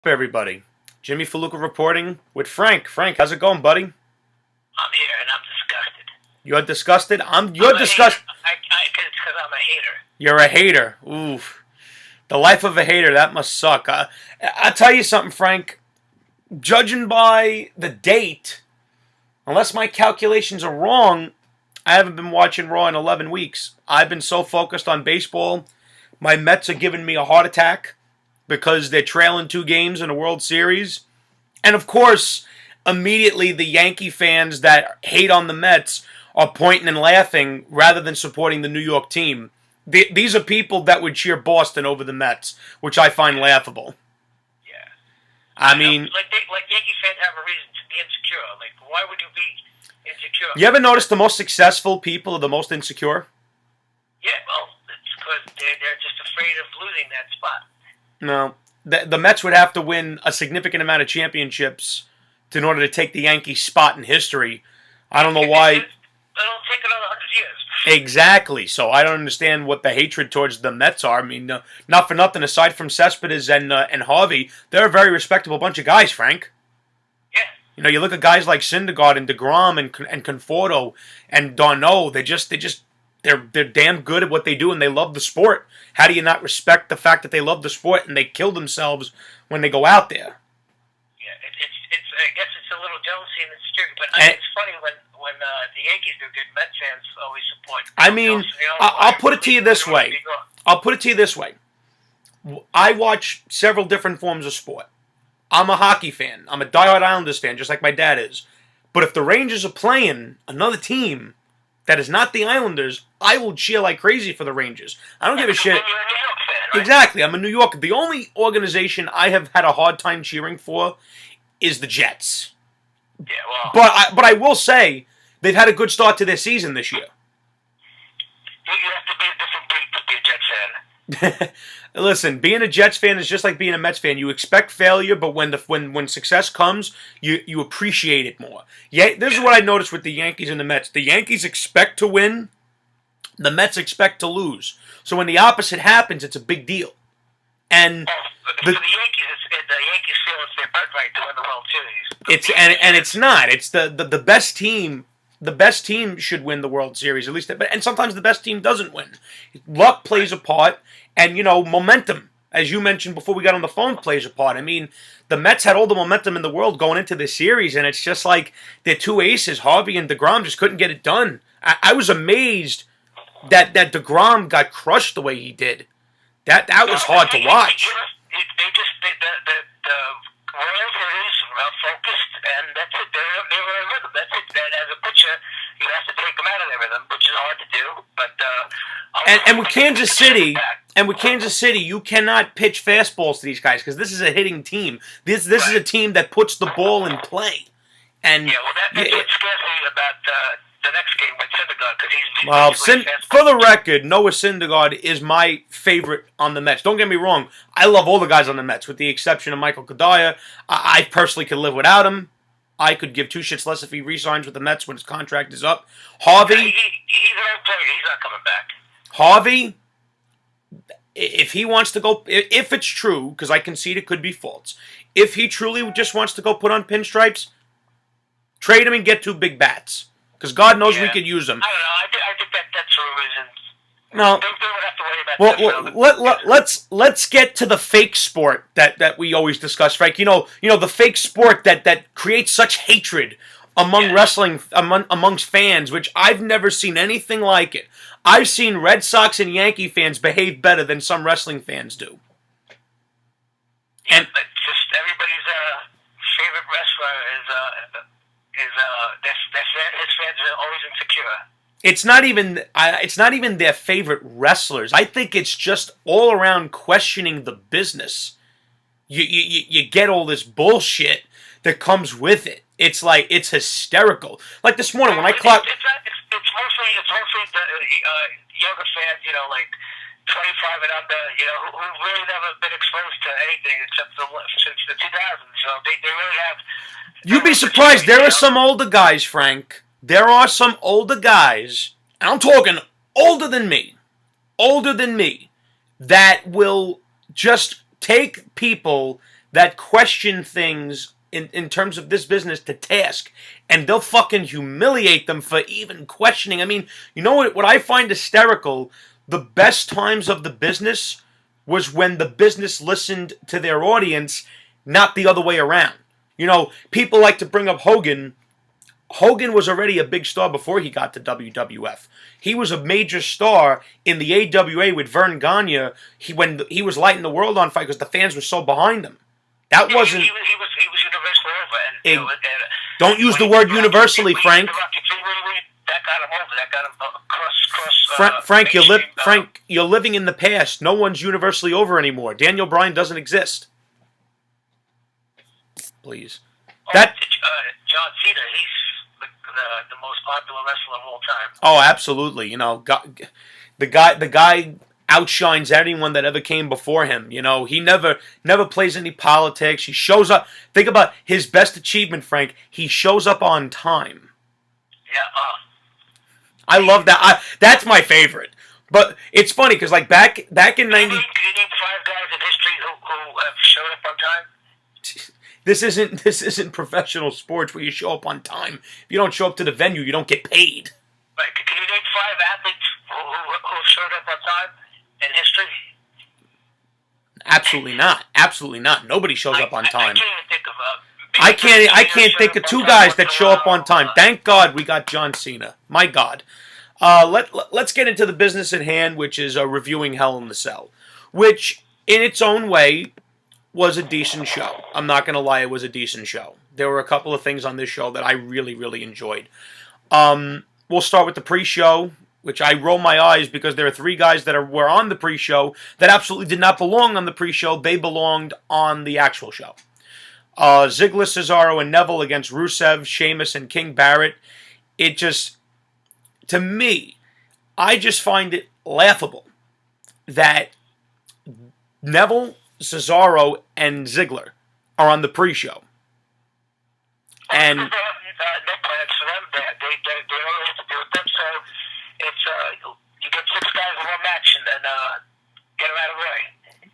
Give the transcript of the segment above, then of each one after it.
Everybody? Jimmy Faluca reporting with Frank. Frank, how's it going, buddy? I'm here and I'm disgusted. You're disgusted? You're I'm a hater. disgusted. It's because I'm a hater. You're a hater. Oof. The life of a hater, that must suck. I'll tell you something, Frank. Judging by the date, unless my calculations are wrong, I haven't been watching Raw in 11 weeks. I've been so focused on baseball. My Mets are giving me a heart attack because they're trailing 2 games in a World Series. And of course, immediately the Yankee fans that hate on the Mets are pointing and laughing rather than supporting the New York team. These are people that would cheer Boston over the Mets, which I find laughable. Yeah. I mean, like Yankee fans have a reason to be insecure. Like, why would you be insecure? you ever notice the most successful people are the most insecure? Yeah, well, it's because they're just afraid of losing that spot. No. The Mets would have to win a significant amount of championships in order to take the Yankees' spot in history. I don't know why. It'll take another 100 years. Exactly. So I don't understand what the hatred towards the Mets are. I mean, not for nothing. Aside from Cespedes and Harvey, they're a very respectable bunch of guys, Frank. Yeah. You know, you look at guys like Syndergaard and DeGrom and Conforto and Darno. They're damn good at what they do, and they love the sport. How do you not respect the fact that they love the sport and they kill themselves when they go out there? Yeah, it's I guess it's a little jealousy and insecurity, but it's funny when the Yankees do good, Mets fans always support. I mean, I'll put it to you this way. I'll put it to you this way. I watch several different forms of sport. I'm a hockey fan. I'm a diehard Islanders fan, just like my dad is. But if the Rangers are playing another team that is not the Islanders, I will cheer like crazy for the Rangers. I don't give a shit. You're a New York fan, right? Exactly. I'm a New Yorker. The only organization I have had a hard time cheering for is the Jets. Yeah, well. But I will say they've had a good start to their season this year. You have to be a different breed to be a Jets fan. Listen, being a Jets fan is just like being a Mets fan. You expect failure, but when success comes, you appreciate it more. Yeah, this is what I noticed with the Yankees and the Mets. The Yankees expect to win, the Mets expect to lose. So when the opposite happens, it's a big deal. And for the Yankees feel it's their birthright to win the World Series. It's not. It's the best team. The best team should win the World Series, at least. And sometimes the best team doesn't win. Luck plays a part, and momentum, as you mentioned before we got on the phone, plays a part. I mean, the Mets had all the momentum in the world going into this series, and it's just like their two aces, Harvey and DeGrom, just couldn't get it done. I was amazed that DeGrom got crushed the way he did. That was hard to watch. The Royals are focused, and that's it. They're in a rhythm. That's it. And as a pitcher, you have to take them out of their rhythm, which is hard to do. But with Kansas City, you cannot pitch fastballs to these guys because this is a hitting team. This is a team that puts the ball in play. And that's what scares me about the next game with Syndergaard, because he's for the record, Noah Syndergaard is my favorite on the Mets. Don't get me wrong. I love all the guys on the Mets, with the exception of Michael Kadire. I personally could live without him. I could give two shits less if he re-signs with the Mets when his contract is up. Harvey... He's an old player. He's not coming back. Harvey, if he wants to go... If it's true, because I concede it could be false, if he truly just wants to go put on pinstripes, trade him and get 2 big bats. Because God knows we could use them. I don't know. I think that's rumors. No. They don't have to worry about that. Let's get to the fake sport that we always discuss, Frank. You know the fake sport that creates such hatred among wrestling amongst fans, which I've never seen anything like it. I've seen Red Sox and Yankee fans behave better than some wrestling fans do. And just everybody's favorite wrestler his fans are always insecure. It's not even their favorite wrestlers. I think it's just all around questioning the business. You get all this bullshit that comes with it. It's hysterical. Like this morning when I clocked. It's mostly the younger fans, like 25 and under, who've really never been exposed to anything except since the 2000s. So they really have. You'd be surprised. There are some older guys, Frank. There are some older guys, and I'm talking older than me, that will just take people that question things in terms of this business to task, and they'll fucking humiliate them for even questioning. I mean, you know what I find hysterical? The best times of the business was when the business listened to their audience, not the other way around. You know, people like to bring up Hogan. Hogan was already a big star before he got to WWF. He was a major star in the AWA with Vern Gagne when he was lighting the world on fire because the fans were so behind him. That wasn't. He was universally over. Don't use the word universally, Frank. That got him over. That got him across. Frank, you're living in the past. No one's universally over anymore. Daniel Bryan doesn't exist. Please. John Cena, he's the most popular wrestler of all time. Oh, absolutely. You know, the guy outshines anyone that ever came before him. You know, he never plays any politics. He shows up. Think about his best achievement, Frank. He shows up on time. Yeah. I love that. That's my favorite. But it's funny because like back in 90. Can you name 5 guys in history who have showed up on time? This isn't professional sports where you show up on time. If you don't show up to the venue, you don't get paid. Right. Can you name 5 athletes who have showed up on time in history? Absolutely not. Absolutely not. Nobody shows up on time. I can't even think of. I can't think of 2 guys that show up on time. Thank God we got John Cena. My God. Let's get into the business at hand, which is reviewing Hell in the Cell, which in its own way was a decent show. I'm not going to lie, it was a decent show. There were a couple of things on this show that I really, really enjoyed. We'll start with the pre-show, which I roll my eyes because there are 3 guys that were on the pre-show that absolutely did not belong on the pre-show. They belonged on the actual show. Ziggler, Cesaro, and Neville against Rusev, Sheamus, and King Barrett. It just, to me, I just find it laughable that Neville, Cesaro, and Ziggler are on the pre-show. And no plans for them. They don't have to do with them. So it's you get 6 guys in one match and then get them out of the way.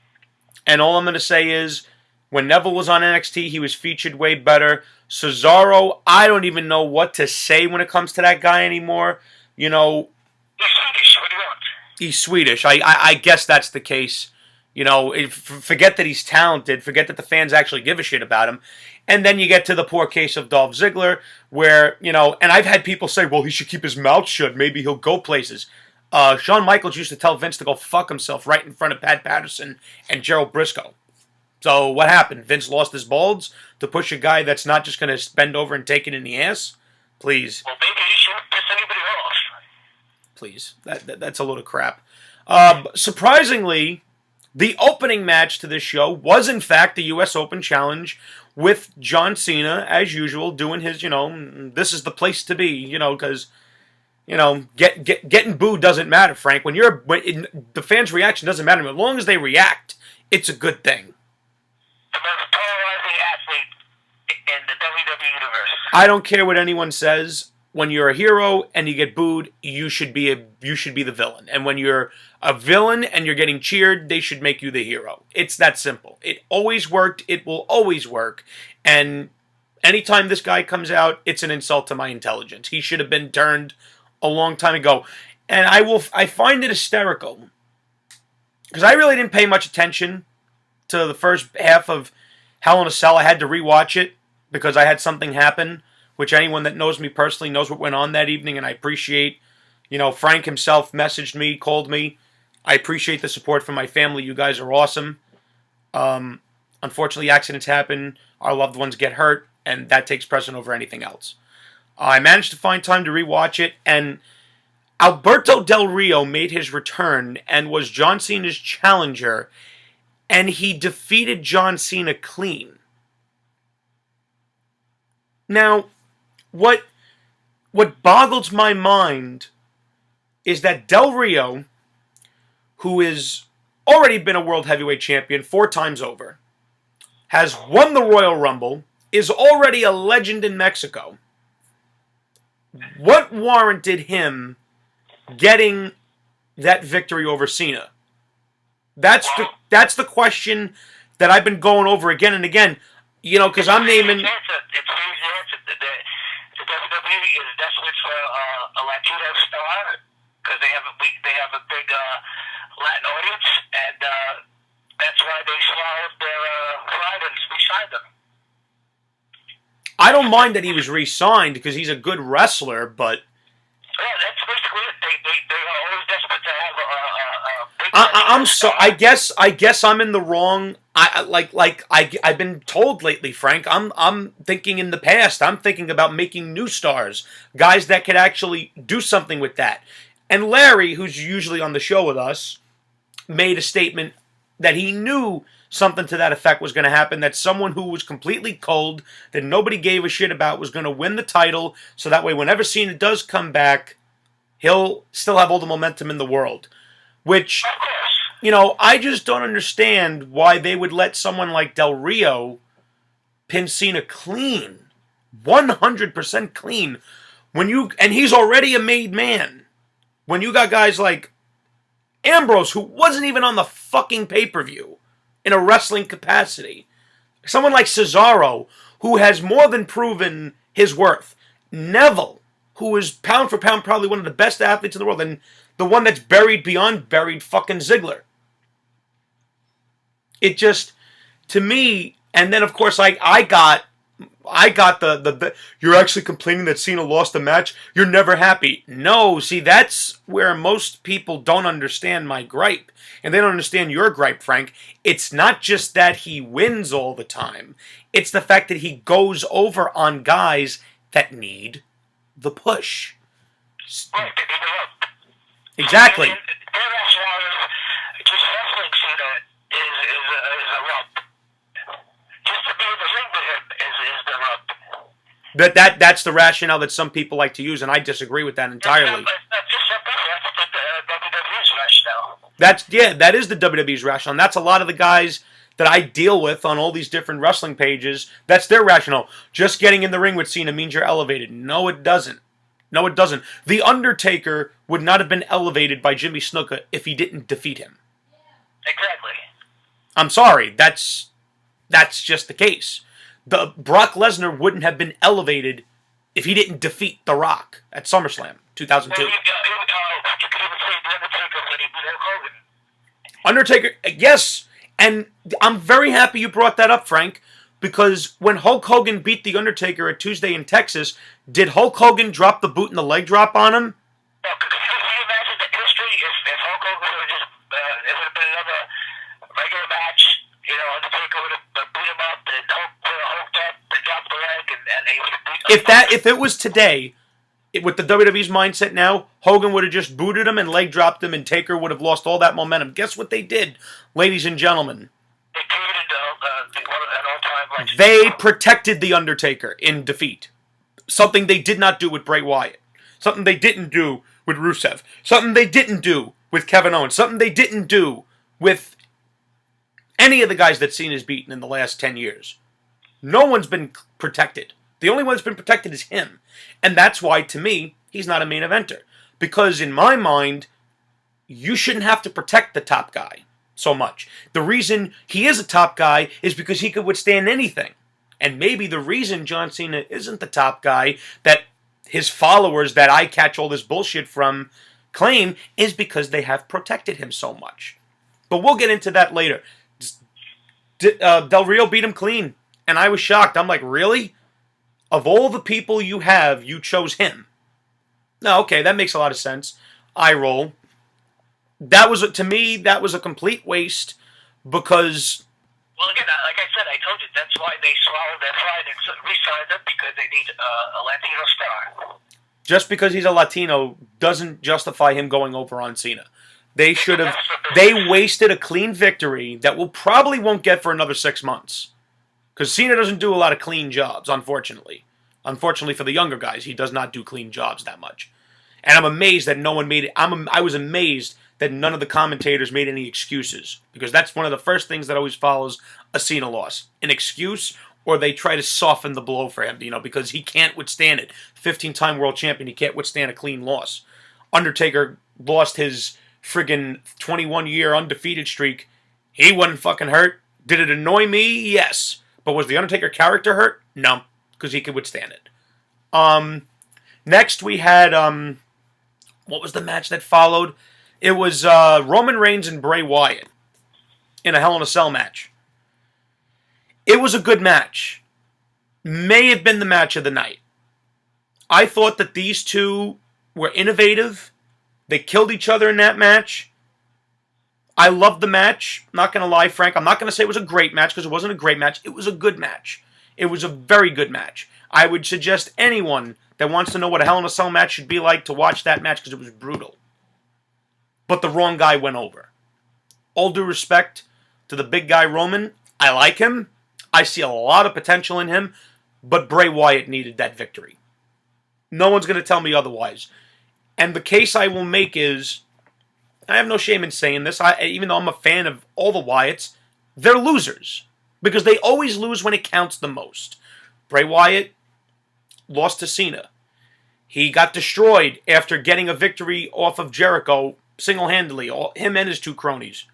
And all I'm going to say is, when Neville was on NXT, he was featured way better. Cesaro, I don't even know what to say when it comes to that guy anymore. You know, he's Swedish. What do you want? He's Swedish. I guess that's the case. You know, forget that he's talented. Forget that the fans actually give a shit about him. And then you get to the poor case of Dolph Ziggler, where, you know, and I've had people say, well, he should keep his mouth shut. Maybe he'll go places. Shawn Michaels used to tell Vince to go fuck himself right in front of Pat Patterson and Gerald Briscoe. So what happened? Vince lost his balls to push a guy that's not just going to bend over and take it in the ass? Please. Well, maybe he shouldn't piss anybody off. Please. That's a load of crap. Surprisingly, the opening match to this show was, in fact, the U.S. Open Challenge with John Cena, as usual, doing his, you know, this is the place to be, you know, because, you know, getting booed doesn't matter, Frank. When the fans' reaction doesn't matter. As long as they react, it's a good thing. The most polarizing athlete in the WWE universe. I don't care what anyone says. When you're a hero and you get booed, you should be the villain. And when you're a villain and you're getting cheered, they should make you the hero. It's that simple. It always worked. It will always work. And anytime this guy comes out, it's an insult to my intelligence. He should have been turned a long time ago. And I find it hysterical because I really didn't pay much attention to the first half of Hell in a Cell. I had to rewatch it because I had something happen, which anyone that knows me personally knows what went on that evening, and I appreciate, you know, Frank himself messaged me, called me. I appreciate the support from my family. You guys are awesome. Unfortunately, accidents happen. Our loved ones get hurt, and that takes precedent over anything else. I managed to find time to rewatch it, and Alberto Del Rio made his return and was John Cena's challenger, and he defeated John Cena clean. Now, what boggles my mind is that Del Rio, who has already been a World Heavyweight Champion 4 times over, has won the Royal Rumble, is already a legend in Mexico. What warranted him getting that victory over Cena? That's the question that I've been going over again and again. You know, because I'm naming. It's easy. The WWE is desperate for a Latino star because they have a big Latin audience, and that's why they swallowed their pride and re-signed them. I don't mind that he was re-signed because he's a good wrestler, but Yeah, that's basically it. They are always desperate to have a big. I'm so. I guess I'm in the wrong. I've been told lately, Frank. I'm thinking in the past. I'm thinking about making new stars, guys that could actually do something with that. And Larry, who's usually on the show with us, made a statement that he knew something to that effect was going to happen, that someone who was completely cold, that nobody gave a shit about, was going to win the title, so that way whenever Cena does come back, he'll still have all the momentum in the world. Which, Of course. you know, I just don't understand why they would let someone like Del Rio pin Cena clean. 100% clean. And he's already a made man. When you got guys like Ambrose, who wasn't even on the fucking pay-per-view in a wrestling capacity. Someone like Cesaro, who has more than proven his worth. Neville, who is pound for pound probably one of the best athletes in the world, and the one that's buried beyond buried, fucking Ziggler. It just, to me, and then of course I got the you're actually complaining that Cena lost the match? You're never happy. No, see, that's where most people don't understand my gripe. And they don't understand your gripe, Frank. It's not just that he wins all the time. It's the fact that he goes over on guys that need the push. Right, they need the rope. Exactly. And their rationale is just wrestling Cena is a rope. Just to be in the ring with him is the rope. That's the rationale that some people like to use, and I disagree with that entirely. That's just simple. That's the WWE's rationale. That is the WWE's rationale. And that's a lot of the guys that I deal with on all these different wrestling pages. That's their rationale. Just getting in the ring with Cena means you're elevated. No, it doesn't. No, it doesn't. The Undertaker would not have been elevated by Jimmy Snuka if he didn't defeat him. Exactly. I'm sorry. That's just the case. The Brock Lesnar wouldn't have been elevated if he didn't defeat The Rock at SummerSlam 2002. You could even say the Undertaker when he beat Hulk Hogan. Undertaker, yes, and I'm very happy you brought that up, Frank, because when Hulk Hogan beat The Undertaker at Tuesday in Texas, did Hulk Hogan drop the boot and the leg drop on him? Now, can you imagine the history if Hulk Hogan would have just, it would have been another regular match, you know, Undertaker would have beat him up, and Hulk would have hulked up, and dropped the leg, and he would have beat If it was today, with the WWE's mindset now, Hogan would have just booted him and leg dropped him, and Taker would have lost all that momentum. Guess what they did, ladies and gentlemen? They created an all-time legend. They protected The Undertaker in defeat. Something they did not do with Bray Wyatt. Something they didn't do with Rusev. Something they didn't do with Kevin Owens. Something they didn't do with any of the guys that Cena's beaten in the last 10 years. No one's been protected. The only one that's been protected is him. And that's why, to me, he's not a main eventer. Because in my mind, you shouldn't have to protect the top guy so much. The reason he is a top guy is because he could withstand anything. And maybe the reason John Cena isn't the top guy that his followers that I catch all this bullshit from claim is because they have protected him so much. But we'll get into that later. Del Rio beat him clean. And I was shocked. I'm like, really? Of all the people you have, you chose him. No, okay, that makes a lot of sense. Eye roll. To me, that was a complete waste because... Well, again, like I said, I told you, that's why they swallowed their pride and re-signed him, because they need a Latino star. Just because he's a Latino doesn't justify him going over on Cena. They should have... They wasted a clean victory that probably won't get for another 6 months. Because Cena doesn't do a lot of clean jobs, unfortunately. Unfortunately for the younger guys, he does not do clean jobs that much. And I'm amazed that no one made it. I was amazed that none of the commentators made any excuses. Because that's one of the first things that always follows a Cena loss. An excuse, or they try to soften the blow for him, because he can't withstand it. 15-time world champion, he can't withstand a clean loss. Undertaker lost his friggin' 21-year undefeated streak. He wasn't fucking hurt. Did it annoy me? Yes. But was the Undertaker character hurt? No, because he could withstand it. Next we had what was the match that followed? It was Roman Reigns and Bray Wyatt in a Hell in a Cell match. It was a good match. May have been the match of the night. I thought that these two were innovative. They killed each other in that match. I loved the match. Not going to lie, Frank. I'm not going to say it was a great match because it wasn't a great match. It was a good match. It was a very good match. I would suggest anyone that wants to know what a Hell in a Cell match should be like to watch that match because it was brutal. But the wrong guy went over. All due respect to the big guy Roman. I like him. I see a lot of potential in him. But Bray Wyatt needed that victory. No one's going to tell me otherwise. And the case I will make is, I have no shame in saying this, even though I'm a fan of all the Wyatts, they're losers. Because they always lose when it counts the most. Bray Wyatt lost to Cena. He got destroyed after getting a victory off of Jericho single-handedly, him and his two cronies.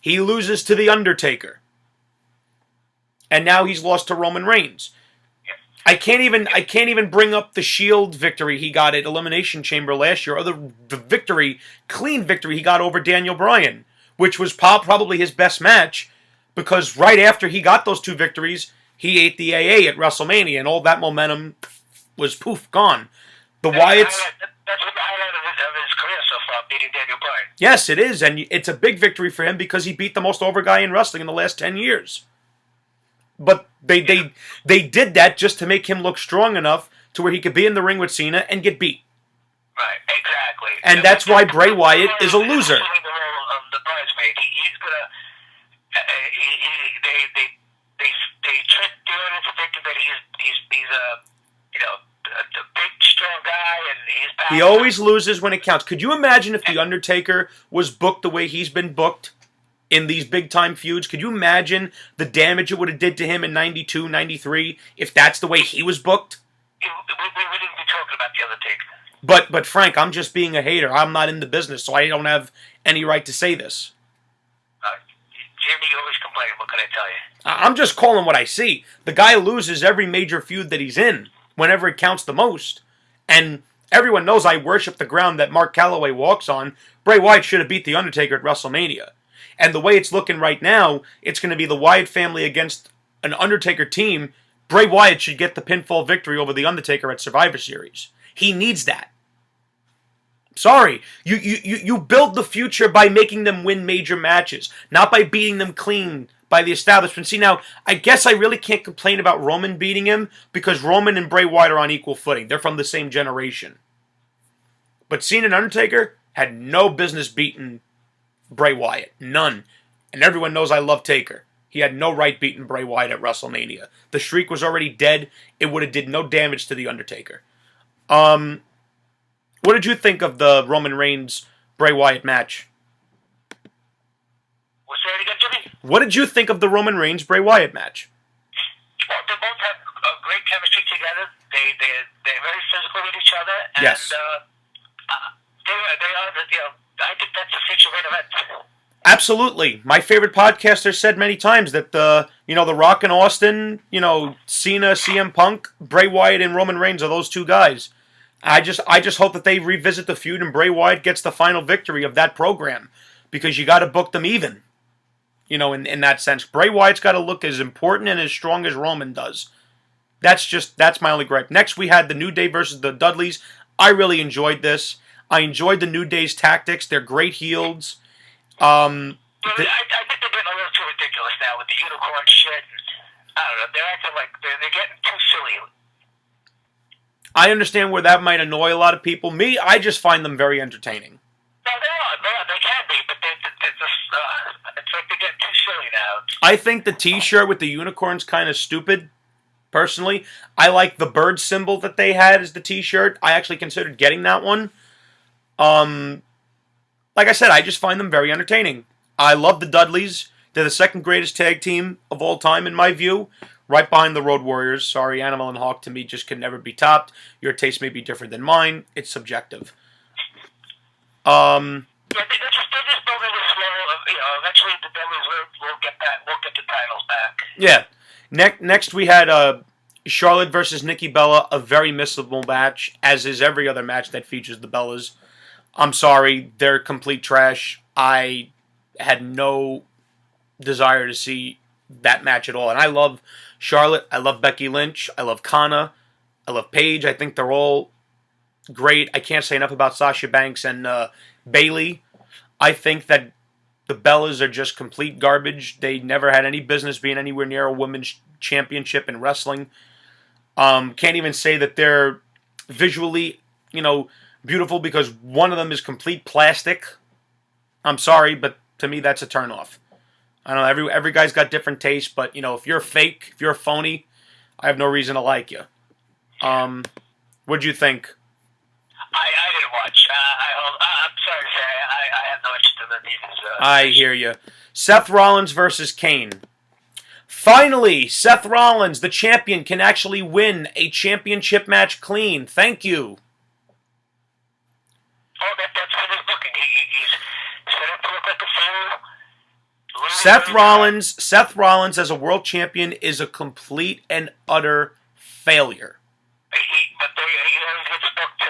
He loses to The Undertaker. And now he's lost to Roman Reigns. I can't even bring up the Shield victory he got at Elimination Chamber last year, or the clean victory he got over Daniel Bryan, which was probably his best match, because right after he got those two victories, he ate the AA at WrestleMania, and all that momentum was poof, gone. The Wyatts... That's the highlight of his career so far, beating Daniel Bryan. Yes, it is, and it's a big victory for him because he beat the most over guy in wrestling in the last 10 years. But they did that just to make him look strong enough to where he could be in the ring with Cena and get beat. Right, exactly. And that's why Bray Wyatt is a loser. The role of the bridesmaid. He's gonna. They tricked the audience to think that he's a big strong guy and he's powerful. He always loses when it counts. Could you imagine if The Undertaker was booked the way he's been booked in these big-time feuds? Could you imagine the damage it would have did to him in 92, 93, if that's the way he was booked? We wouldn't be talking about The Undertaker. But Frank, I'm just being a hater. I'm not in the business, so I don't have any right to say this. Jimmy, you always complain. What can I tell you? I'm just calling what I see. The guy loses every major feud that he's in, whenever it counts the most. And everyone knows I worship the ground that Mark Calloway walks on. Bray Wyatt should have beat The Undertaker at WrestleMania. And the way it's looking right now, it's going to be the Wyatt family against an Undertaker team. Bray Wyatt should get the pinfall victory over The Undertaker at Survivor Series. He needs that. Sorry. You build the future by making them win major matches, not by beating them clean by the establishment. See, now, I guess I really can't complain about Roman beating him because Roman and Bray Wyatt are on equal footing. They're from the same generation. But Cena and Undertaker had no business beating Bray Wyatt. None. And everyone knows I love Taker. He had no right beating Bray Wyatt at WrestleMania. The streak was already dead. It would have did no damage to The Undertaker. What did you think of the Roman Reigns Bray Wyatt match? What's that again, Jimmy? What did you think of the Roman Reigns Bray Wyatt match? Well, they both have great chemistry together. They're very physical with each other. And, Yes. they are, I think that's a future main event. Absolutely. My favorite podcaster said many times that the Rock and Austin, Cena, CM Punk, Bray Wyatt, and Roman Reigns are those two guys. I just hope that they revisit the feud and Bray Wyatt gets the final victory of that program, because you got to book them even. In that sense, Bray Wyatt's got to look as important and as strong as Roman does. That's my only gripe. Next, we had the New Day versus the Dudleys. I really enjoyed this. I enjoyed the New Day's tactics. They're great heels. I think they're getting a little too ridiculous now with the unicorn shit. I don't know. They're acting like they're getting too silly. I understand where that might annoy a lot of people. Me, I just find them very entertaining. No, they can be, but they're just, it's like they're getting too silly now. I think the T-shirt with the unicorn's kind of stupid, personally. I like the bird symbol that they had as the T-shirt. I actually considered getting that one. Like I said, I just find them very entertaining. I love the Dudleys. They're the second greatest tag team of all time, in my view. Right behind the Road Warriors. Sorry, Animal and Hawk to me just can never be topped. Your taste may be different than mine. It's subjective. Yeah, they're just building this flow of, eventually the Dudleys will get the title. back. Yeah. Next we had Charlotte versus Nikki Bella, a very missable match, as is every other match that features the Bellas. I'm sorry, they're complete trash. I had no desire to see that match at all. And I love Charlotte. I love Becky Lynch. I love Kana. I love Paige. I think they're all great. I can't say enough about Sasha Banks and Bayley. I think that the Bellas are just complete garbage. They never had any business being anywhere near a women's championship in wrestling. Can't even say that they're visually, beautiful because one of them is complete plastic. I'm sorry, but to me that's a turnoff. I don't know. Every guy's got different tastes, but if you're fake, if you're a phony, I have no reason to like you. What'd you think? I didn't watch. I'm sorry to say, I have no interest in these. I hear you. Seth Rollins versus Kane. Finally, Seth Rollins, the champion, can actually win a championship match clean. Thank you. Oh, that's what he's looking. He's set up to look like a fool. Seth Rollins as a world champion is a complete and utter failure. But he always gets booked to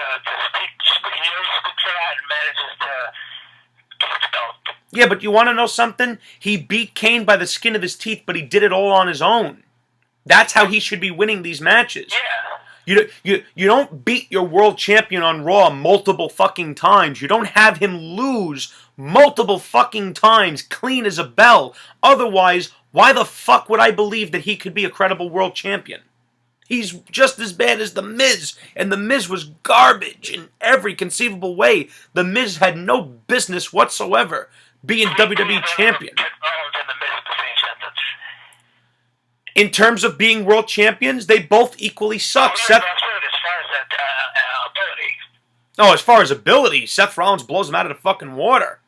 speak. He always speaks out and manages to keep the belt. Yeah, but you want to know something? He beat Kane by the skin of his teeth, but he did it all on his own. That's how he should be winning these matches. Yeah. You don't beat your world champion on Raw multiple fucking times. You don't have him lose multiple fucking times clean as a bell. Otherwise, why the fuck would I believe that he could be a credible world champion? He's just as bad as The Miz, and The Miz was garbage in every conceivable way. The Miz had no business whatsoever being WWE champion. In terms of being world champions, they both equally suck. As far as ability, Seth Rollins blows him out of the fucking water.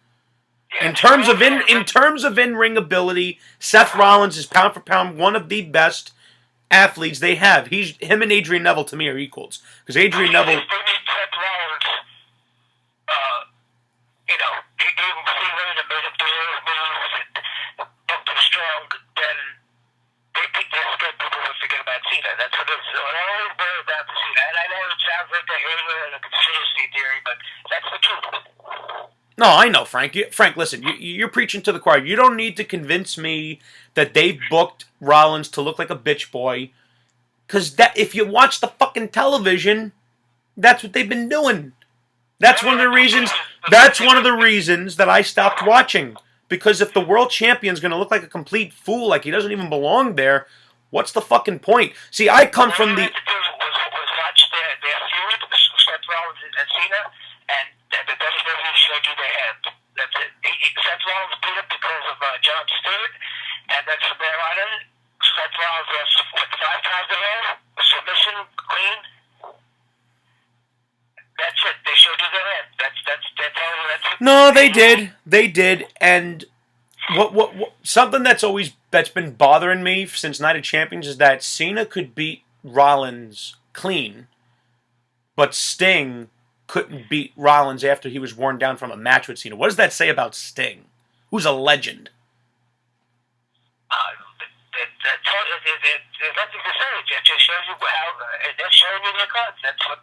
In terms of in-ring ability, Seth Rollins is pound for pound one of the best athletes they have. Him and Adrian Neville to me are equals because Adrian Neville. That's what it's always boiled down to Cena. And I know it sounds like a hater and a conspiracy theory, but that's the truth. No, I know, Frank. Frank, listen, you're preaching to the choir. You don't need to convince me that they booked Rollins to look like a bitch boy. Because if you watch the fucking television, that's what they've been doing. That's one of the reasons. That's one of the reasons that I stopped watching. Because if the world champion's going to look like a complete fool, like he doesn't even belong there, what's the fucking point? See, I come from the. Was watch their feud, Seth Rollins and Cena, and the WWE showed you their hand. That's it. Seth Rollins beat up because of Jon Stewart, and then from there on in, Seth Rollins was 5 times a row, submission, clean. That's it. They showed you their hand. That's it. No, they did. They did, and what something that's been bothering me since Night of Champions is that Cena could beat Rollins clean, but Sting couldn't beat Rollins after he was worn down from a match with Cena. What does that say about Sting, who's a legend? There's nothing to say. It just shows you they're showing you their cards. That's what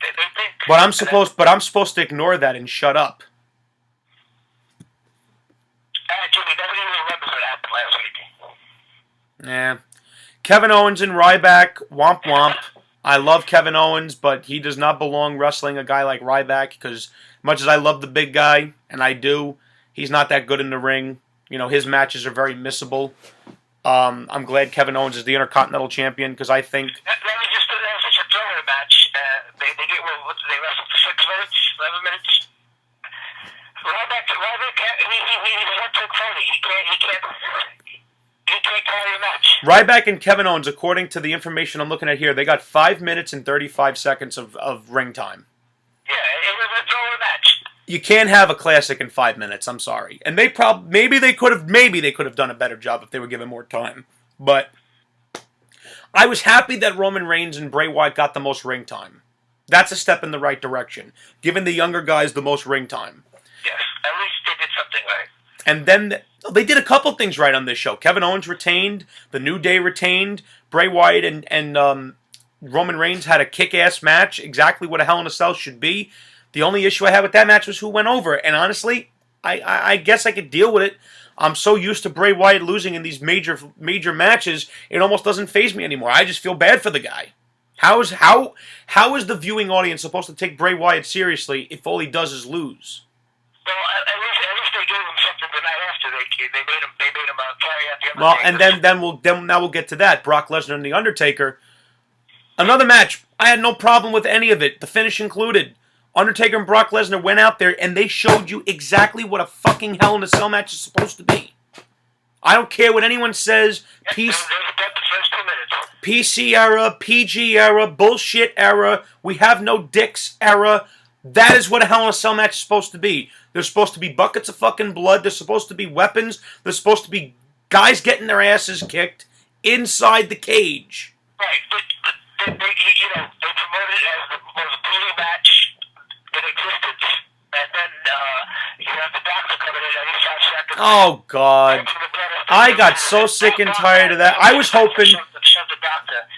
they think. But I'm supposed to ignore that and shut up. Jimmy, nobody even remembers what happened last week. Yeah. Kevin Owens and Ryback, womp womp. I love Kevin Owens, but he does not belong wrestling a guy like Ryback because much as I love the big guy, and I do, he's not that good in the ring. His matches are very missable. I'm glad Kevin Owens is the Intercontinental Champion because I think. Let me just do that such a thriller match. They wrestled for 6 minutes, 11 minutes. Ryback, he's a one-trick pony. He can't call you a match. Ryback and Kevin Owens, according to the information I'm looking at here, they got 5 minutes and 35 seconds of ring time. Yeah, it was a thriller match. You can't have a classic in 5 minutes. I'm sorry, and maybe they could have done a better job if they were given more time. But I was happy that Roman Reigns and Bray Wyatt got the most ring time. That's a step in the right direction, giving the younger guys the most ring time. Yes, at least they did something right. And then They did a couple things right on this show. Kevin Owens retained, The New Day retained, Bray Wyatt and Roman Reigns had a kick-ass match, exactly what a Hell in a Cell should be. The only issue I had with that match was who went over, and honestly, I guess I could deal with it. I'm so used to Bray Wyatt losing in these major matches, it almost doesn't faze me anymore. I just feel bad for the guy. How is the viewing audience supposed to take Bray Wyatt seriously if all he does is lose? Well, at least they gave him something the night after they made him carry out the Well, Undertaker. and then we'll get to that. Brock Lesnar and the Undertaker. Another match. I had no problem with any of it. The finish included. Undertaker and Brock Lesnar went out there and they showed you exactly what a fucking Hell in a Cell match is supposed to be. I don't care what anyone says. PC era, PG era, bullshit era, we have no dicks era. That is what a Hell in a Cell match is supposed to be. There's supposed to be buckets of fucking blood. There's supposed to be weapons. There's supposed to be guys getting their asses kicked inside the cage. Right, but they promoted it as the most brutal match in existence. And then you have the doctor coming in every 5 seconds. Oh, God. I got so sick and tired of that. I was hoping...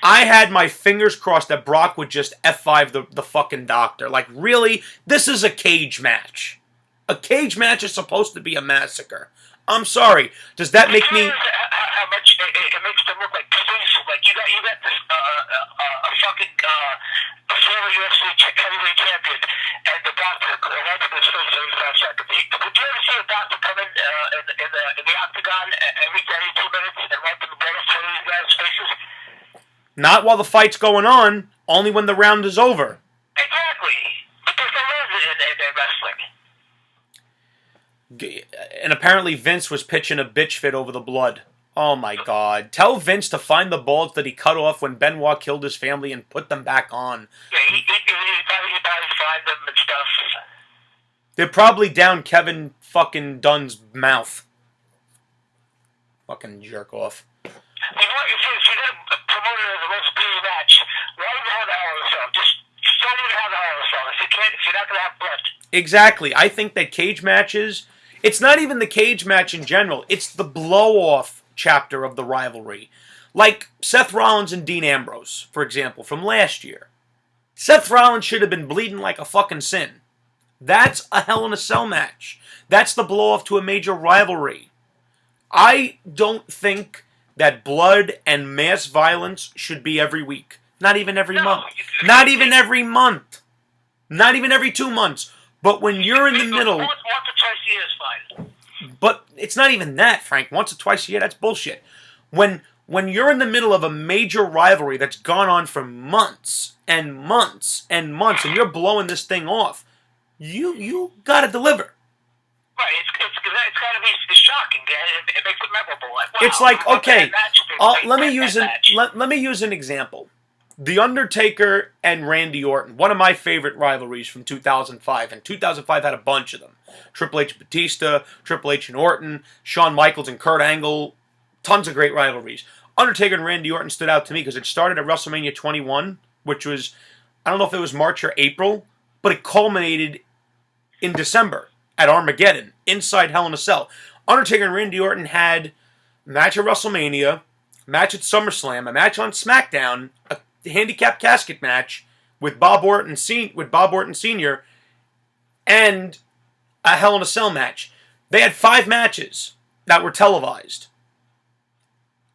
I had my fingers crossed that Brock would just F5 the fucking doctor. Like, really? This is a cage match. A cage match is supposed to be a massacre. I'm sorry. Does that make me... How much it makes them look like police. Like, you got this, a fucking, former UFC heavyweight champion, and the doctor, right in his face every 5 seconds. Would you ever see a doctor come in the octagon every 32 minutes and wipe the blood off one of these guys' faces? Not while the fight's going on, only when the round is over. Exactly. But there's no rules in wrestling. And apparently Vince was pitching a bitch fit over the blood. Oh my God. Tell Vince to find the balls that he cut off when Benoit killed his family and put them back on. Yeah, he probably find them and stuff. They're probably down Kevin fucking Dunn's mouth. Fucking jerk off. If you're going to promote it as the most brutal match, why even have the Hell in a Cell? Just don't even have the Hell in a Cell. If you're not going to have blood. Exactly. I think that cage matches... It's not even the cage match in general. It's the blow-off chapter of the rivalry. Like Seth Rollins and Dean Ambrose, for example, from last year. Seth Rollins should have been bleeding like a fucking sin. That's a Hell in a Cell match. That's the blow-off to a major rivalry. I don't think that blood and mass violence should be every week. Not even every month. Not even every month. Not even every 2 months. But when you're in the middle... Once or twice a year is fine. But it's not even that, Frank. Once or twice a year, that's bullshit. When you're in the middle of a major rivalry that's gone on for months and months and months, and you're blowing this thing off, you gotta deliver. Right, it's gotta be shocking. It makes it memorable. Like, wow, it's like, okay, let me use an example. The Undertaker and Randy Orton, one of my favorite rivalries from 2005, and 2005 had a bunch of them. Triple H and Batista, Triple H and Orton, Shawn Michaels and Kurt Angle, tons of great rivalries. Undertaker and Randy Orton stood out to me because it started at WrestleMania 21, which was, I don't know if it was March or April, but it culminated in December at Armageddon, inside Hell in a Cell. Undertaker and Randy Orton had a match at WrestleMania, a match at SummerSlam, a match on SmackDown, a handicap casket match with Bob Orton Sr. and a Hell in a Cell match. They had 5 matches that were televised.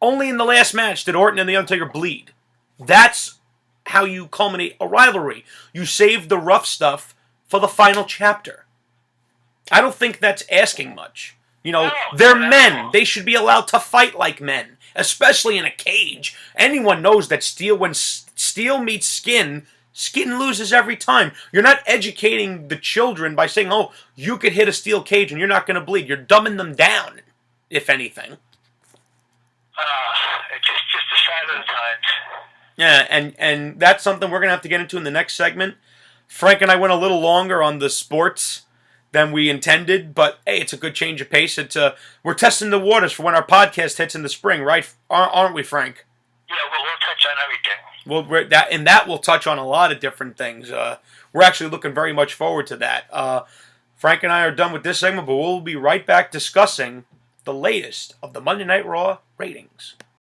Only in the last match did Orton and The Undertaker bleed. That's how you culminate a rivalry. You save the rough stuff for the final chapter. I don't think that's asking much. You know, they're men. They should be allowed to fight like men, especially in a cage. Anyone knows that when steel meets skin, skin loses every time. You're not educating the children by saying, oh, you could hit a steel cage and you're not going to bleed. You're dumbing them down, if anything. It's just a sign of the times. Yeah, and that's something we're going to have to get into in the next segment. Frank and I went a little longer on the sports than we intended, but hey, it's a good change of pace. We're testing the waters for when our podcast hits in the spring, right? Aren't we, Frank? Yeah, we'll touch on everything. That will touch on a lot of different things. We're actually looking very much forward to that. Frank and I are done with this segment, but we'll be right back discussing the latest of the Monday Night Raw ratings.